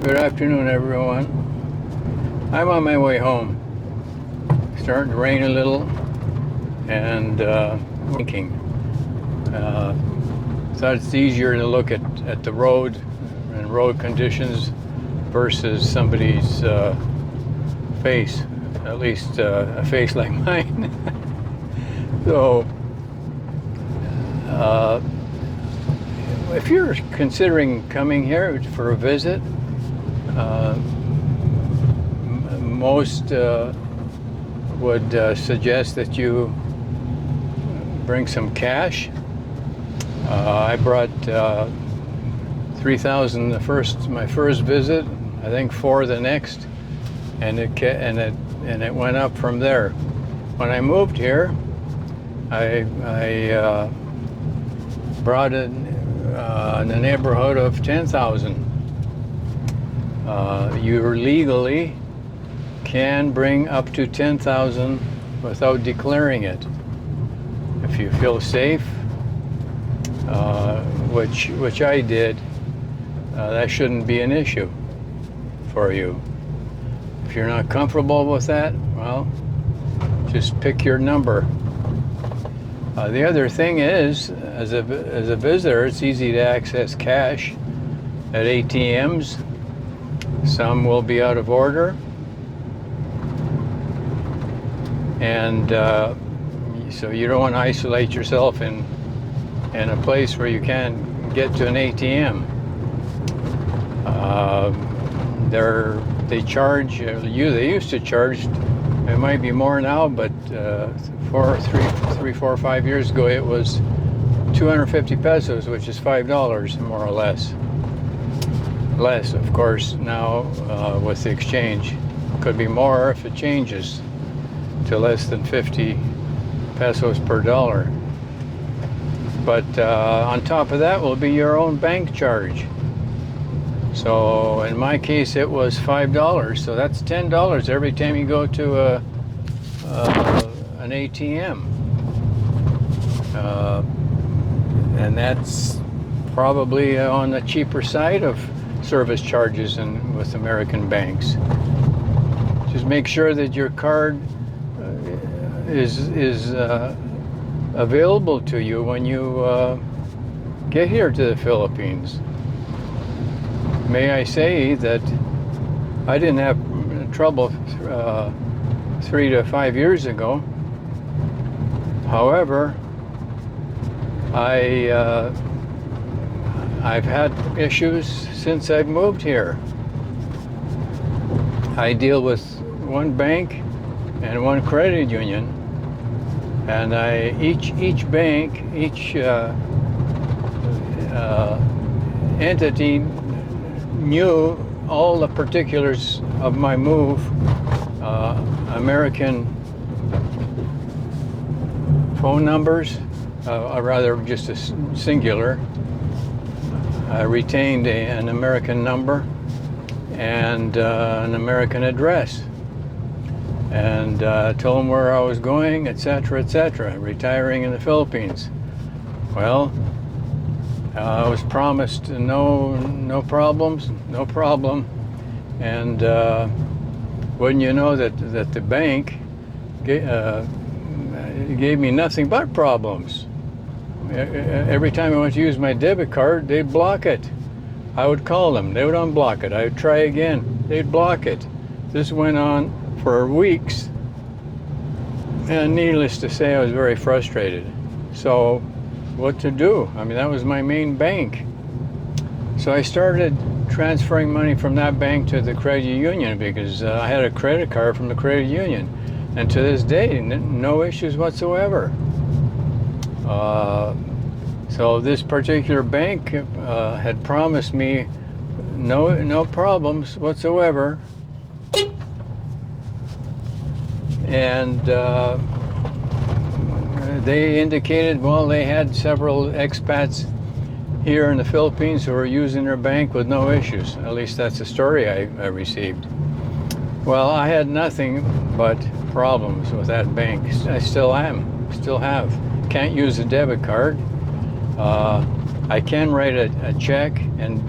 Good afternoon, everyone. I'm on my way home. Starting to rain a little, and thinking. Thought it's easier to look at the road and road conditions versus somebody's face. At least a face like mine. So, if you're considering coming here for a visit, most would suggest that you bring some cash. I brought $3,000 my first visit, I think $4 the next, and it went up from there. When I moved here, I brought it in the neighborhood of 10,000. You legally can bring up to 10,000 without declaring it. If you feel safe, which I did, that shouldn't be an issue for you. If you're not comfortable with that, well, just pick your number. The other thing is, as a visitor, it's easy to access cash at ATMs. Some will be out of order, and so you don't want to isolate yourself in a place where you can't get to an ATM. They charge you. They used to charge. It might be more now, but 3, 4, 5 years ago, it was 250 pesos, which is $5 more or less. Less, of course, now with the exchange. Could be more if it changes to less than 50 pesos per dollar. But on top of that will be your own bank charge. So in my case, it was $5. So that's $10 every time you go to an ATM. And that's probably on the cheaper side of service charges with American banks. Just make sure that your card is available to you when you get here to the Philippines. May I say that I didn't have trouble 3 to 5 years ago. However, I've had issues since I've moved here. I deal with one bank and one credit union, and each bank, each entity knew all the particulars of my move. American phone numbers, or rather just a singular. I retained an American number and an American address, and told them where I was going, etc., retiring in the Philippines. Well, I was promised no problems, no problem, and wouldn't you know that the bank gave me nothing but problems. Every time I went to use my debit card, they'd block it. I would call them, they would unblock it. I would try again, they'd block it. This went on for weeks, and needless to say, I was very frustrated. So, what to do? I mean, that was my main bank. So I started transferring money from that bank to the credit union because I had a credit card from the credit union. And to this day, no issues whatsoever. So this particular bank had promised me no problems whatsoever. And they indicated, well, they had several expats here in the Philippines who were using their bank with no issues. At least that's the story I received. Well, I had nothing but problems with that bank. I still have. Can't use a debit card. I can write a check and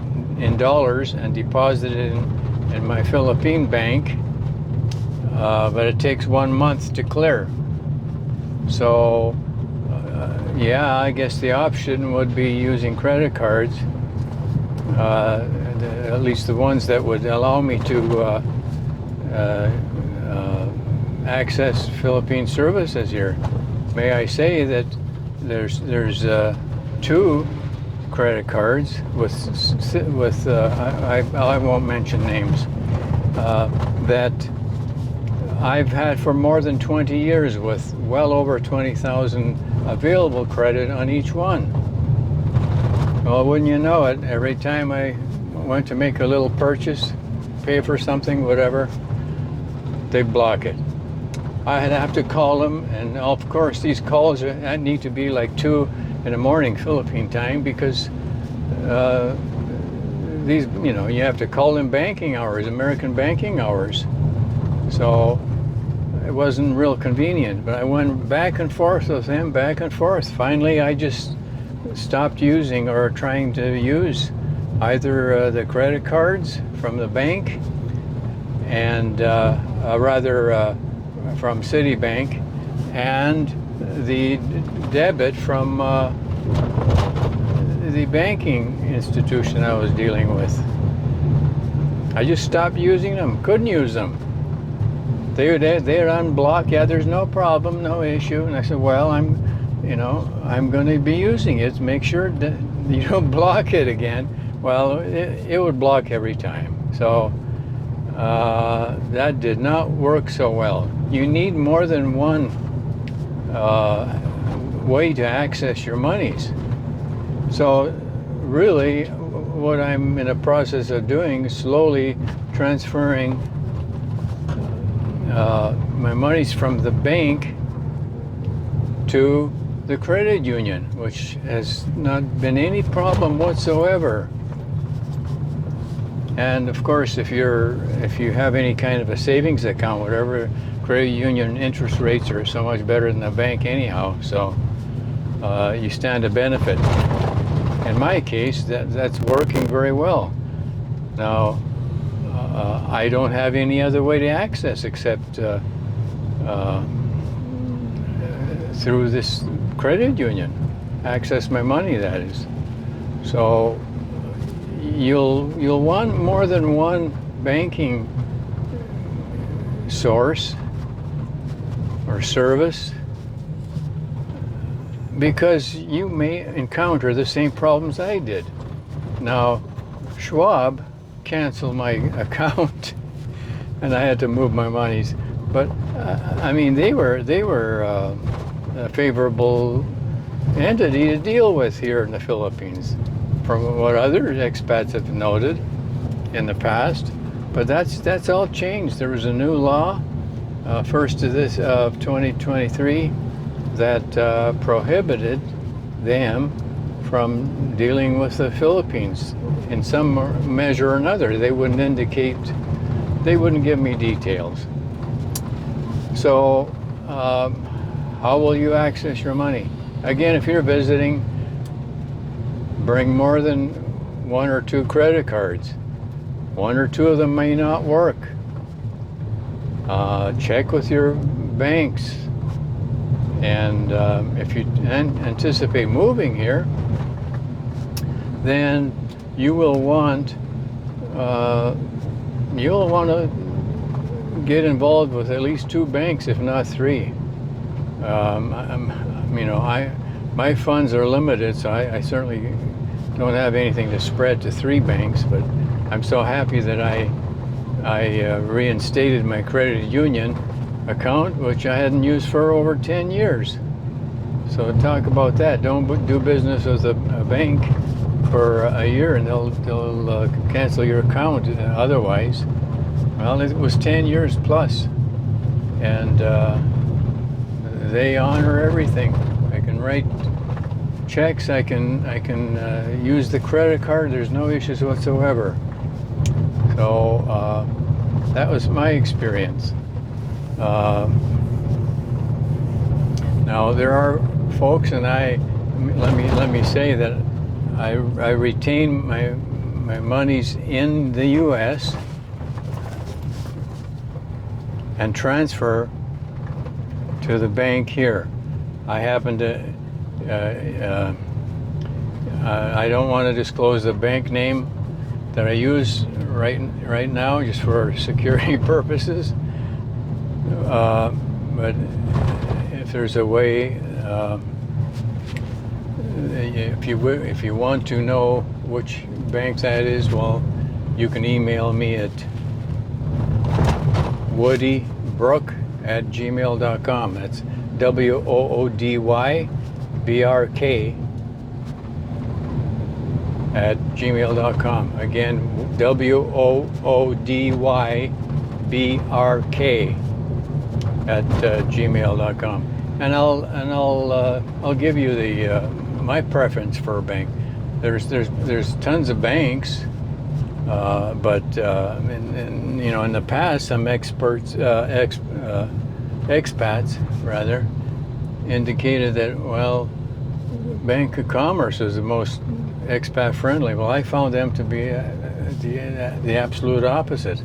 in dollars and deposit it in my Philippine bank, but it takes 1 month to clear. So yeah, I guess the option would be using credit cards, at least the ones that would allow me to access Philippine services here. May I say that there's 2 credit cards with I won't mention names, that I've had for more than 20 years, with well over 20,000 available credit on each one. Well, wouldn't you know it, every time I went to make a little purchase, pay for something, whatever, they block it. I'd have to call them, and of course these calls need to be like 2 in the morning Philippine time, because these, you have to call them banking hours, American banking hours. So it wasn't real convenient, but I went back and forth with them, back and forth. Finally, I just stopped using or trying to use either the credit cards from the bank, and from Citibank, and the debit from the banking institution I was dealing with. I just stopped using them, couldn't use them. They're unblocked. Yeah, there's no problem, no issue. And I said, well, I'm going to be using it to make sure that you don't block it again. Well, it would block every time. So that did not work so well. You need more than one way to access your monies. So really, what I'm in the process of doing is slowly transferring my monies from the bank to the credit union, which has not been any problem whatsoever. And of course, if you have any kind of a savings account, whatever, credit union interest rates are so much better than the bank anyhow, so you stand to benefit. In my case, that's working very well. Now, I don't have any other way to access except through this credit union, access my money, that is. So you'll want more than one banking source or service, because you may encounter the same problems I did. Now, Schwab canceled my account and I had to move my monies, but I mean, they were a favorable entity to deal with here in the Philippines, from what other expats have noted in the past. But that's all changed. There was a new law, first of 2023, that prohibited them from dealing with the Philippines in some measure or another. They wouldn't give me details. So how will you access your money? Again, if you're visiting, bring more than 1 or 2 credit cards. 1 or 2 of them may not work. Check with your banks. And if you anticipate moving here, then you'll want to get involved with at least 2 banks, if not 3. My funds are limited, so I certainly don't have anything to spread to 3 banks. But I'm so happy that I reinstated my credit union account, which I hadn't used for over 10 years. So talk about that. Don't do business with a bank for a year and they'll cancel your account otherwise. Well, it was 10 years plus, and they honor everything. I can write checks, I can use the credit card, there's no issues whatsoever. So that was my experience. Now there are folks, and let me say that I retain my money's in the U.S. and transfer to the bank here. I happen to, I don't want to disclose the bank name that I use right now, just for security purposes. But if there's a way, if you want to know which bank that is, well, you can email me at woodybrk@gmail.com. That's WOODYBRK@gmail.com. Again, WOODYBRK@gmail.com. And I'll give you the my preference for a bank. There's tons of banks, but in the past, some expats rather indicated that, well, Bank of Commerce is the most expat friendly. Well, I found them to be the absolute opposite.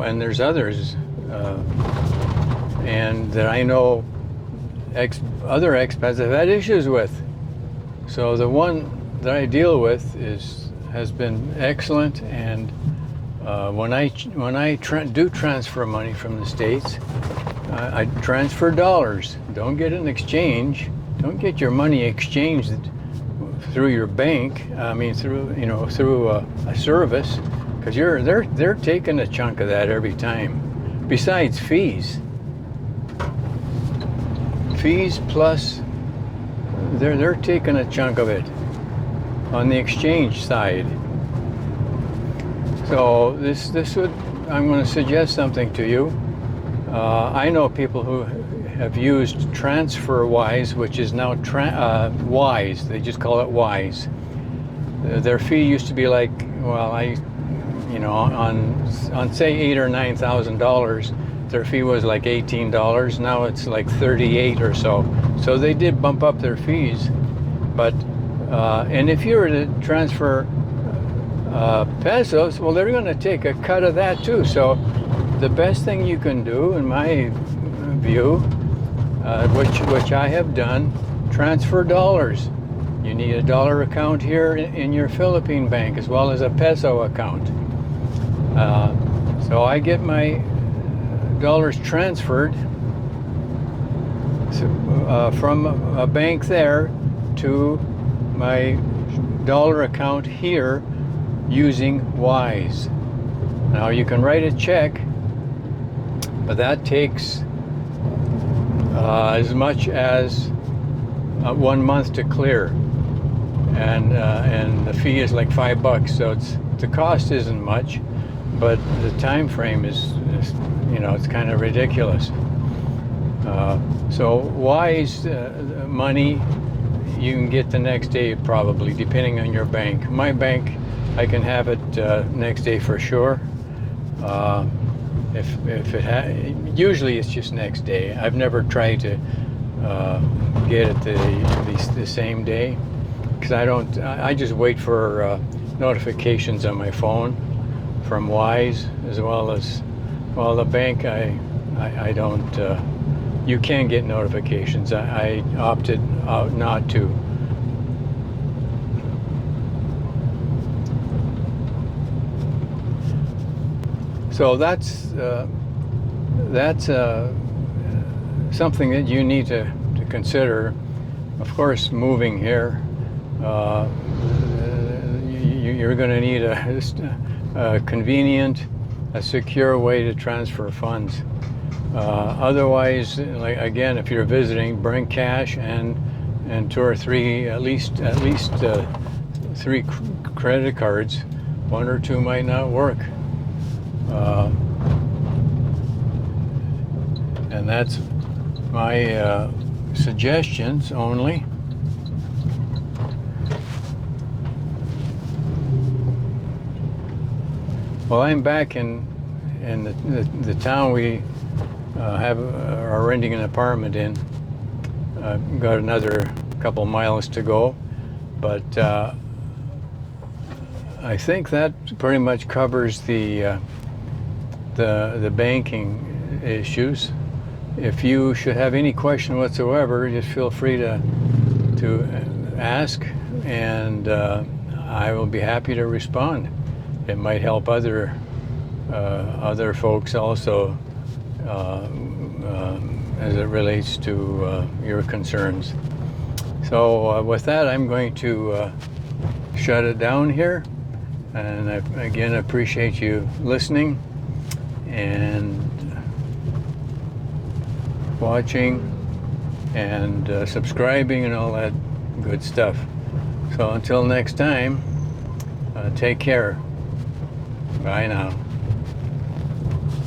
And there's others, and that I know other expats have had issues with. So the one that I deal with has been excellent, and when I do transfer money from the States, I transfer dollars. Don't get an exchange. Don't get your money exchanged through your bank. I mean, through a service, because they're taking a chunk of that every time. Besides fees plus, they're taking a chunk of it on the exchange side. So I'm going to suggest something to you. I know people who have used TransferWise, which is now Wise. They just call it Wise. Their fee used to be like, well, on say $8,000 or $9,000, their fee was like $18. Now it's like 38 or so. So they did bump up their fees, but and if you were to transfer pesos, well, they're going to take a cut of that too. So the best thing you can do, in my view, which I have done, transfer dollars. You need a dollar account here in your Philippine bank, as well as a peso account. So I get my dollars transferred from a bank there to my dollar account here using Wise. Now you can write a check, but that takes as much as 1 month to clear, and the fee is like $5. So the cost isn't much, but the time frame is it's kind of ridiculous. So Wise money you can get the next day, probably, depending on your bank. My bank, I can have it next day for sure. Usually it's just next day. I've never tried to get it the same day, because I just wait for notifications on my phone from Wise, as well as, well, the bank, I don't, you can get notifications. I opted out not to. So that's something that you need to consider. Of course, moving here, you're going to need a convenient, a secure way to transfer funds. Otherwise, like, again, if you're visiting, bring cash and two or three, at least 3 credit cards. 1 or 2 might not work. And that's my suggestions only. Well, I'm back in the town we are renting an apartment in. Got another couple miles to go, But I think that pretty much covers the banking issues. If you should have any question whatsoever, just feel free to ask, and I will be happy to respond. It might help other folks also as it relates to your concerns. So with that, I'm going to shut it down here, and I again appreciate you listening and watching and subscribing and all that good stuff. So until next time, take care. Bye now.